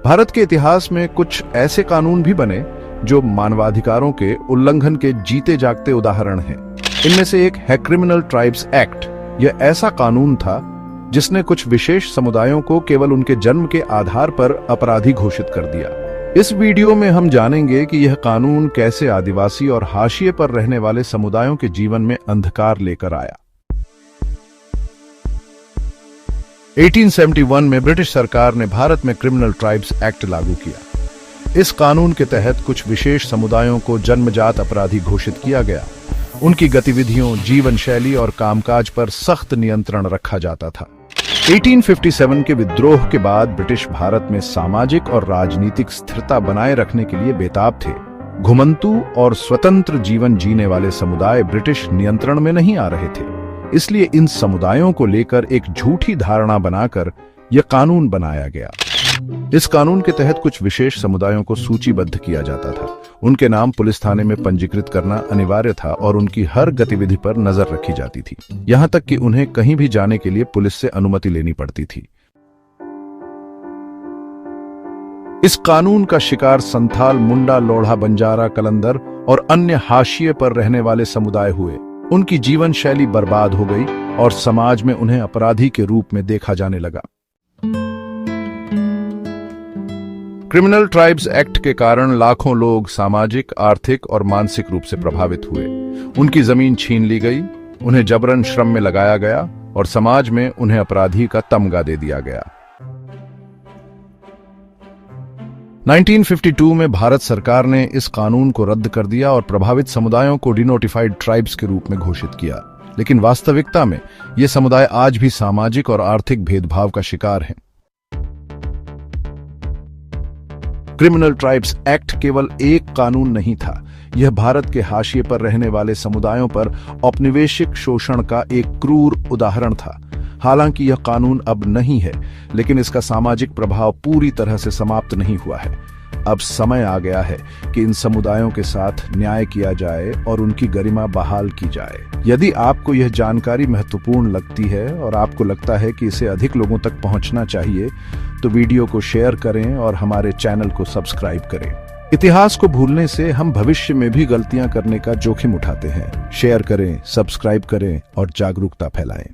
भारत के इतिहास में कुछ ऐसे कानून भी बने जो मानवाधिकारों के उल्लंघन के जीते जागते उदाहरण हैं। इनमें से एक है क्रिमिनल ट्राइब्स एक्ट। यह ऐसा कानून था जिसने कुछ विशेष समुदायों को केवल उनके जन्म के आधार पर अपराधी घोषित कर दिया। इस वीडियो में हम जानेंगे कि यह कानून कैसे आदिवासी और हाशिए पर रहने वाले समुदायों के जीवन में अंधकार लेकर आया। 1871 में ब्रिटिश सरकार ने भारत में क्रिमिनल ट्राइब्स एक्ट लागू किया। इस कानून के तहत कुछ विशेष समुदायों को जन्मजात अपराधी घोषित किया गया। उनकी गतिविधियों, जीवन शैली और कामकाज पर सख्त नियंत्रण रखा जाता था। 1857 के विद्रोह के बाद ब्रिटिश भारत में सामाजिक और राजनीतिक स्थिरता बनाए रखने के लिए बेताब थे। घुमंतू और स्वतंत्र जीवन जीने वाले समुदाय ब्रिटिश नियंत्रण में नहीं आ रहे थे, इसलिए इन समुदायों को लेकर एक झूठी धारणा बनाकर यह कानून बनाया गया। इस कानून के तहत कुछ विशेष समुदायों को सूचीबद्ध किया जाता था। उनके नाम पुलिस थाने में पंजीकृत करना अनिवार्य था और उनकी हर गतिविधि पर नजर रखी जाती थी, यहां तक कि उन्हें कहीं भी जाने के लिए पुलिस से अनुमति लेनी पड़ती थी। इस कानून का शिकार संथाल, मुंडा, लोढ़ा, बंजारा, कलंदर और अन्य हाशिए पर रहने वाले समुदाय हुए। उनकी जीवन शैली बर्बाद हो गई और समाज में उन्हें अपराधी के रूप में देखा जाने लगा। क्रिमिनल ट्राइब्स एक्ट के कारण लाखों लोग सामाजिक, आर्थिक और मानसिक रूप से प्रभावित हुए। उनकी जमीन छीन ली गई, उन्हें जबरन श्रम में लगाया गया और समाज में उन्हें अपराधी का तमगा दे दिया गया। 1952 में भारत सरकार ने इस कानून को रद्द कर दिया और प्रभावित समुदायों को डिनोटिफाइड ट्राइब्स के रूप में घोषित किया। लेकिन वास्तविकता में ये समुदाय आज भी सामाजिक और आर्थिक भेदभाव का शिकार हैं। क्रिमिनल ट्राइब्स एक्ट केवल एक कानून नहीं था, यह भारत के हाशिए पर रहने वाले समुदायों पर औपनिवेशिक शोषण का एक क्रूर उदाहरण था। हालांकि यह कानून अब नहीं है, लेकिन इसका सामाजिक प्रभाव पूरी तरह से समाप्त नहीं हुआ है। अब समय आ गया है कि इन समुदायों के साथ न्याय किया जाए और उनकी गरिमा बहाल की जाए। यदि आपको यह जानकारी महत्वपूर्ण लगती है और आपको लगता है कि इसे अधिक लोगों तक पहुंचना चाहिए, तो वीडियो को शेयर करें और हमारे चैनल को सब्सक्राइब करें। इतिहास को भूलने से हम भविष्य में भी गलतियां करने का जोखिम उठाते हैं। शेयर करें, सब्सक्राइब करें और जागरूकता फैलाएं।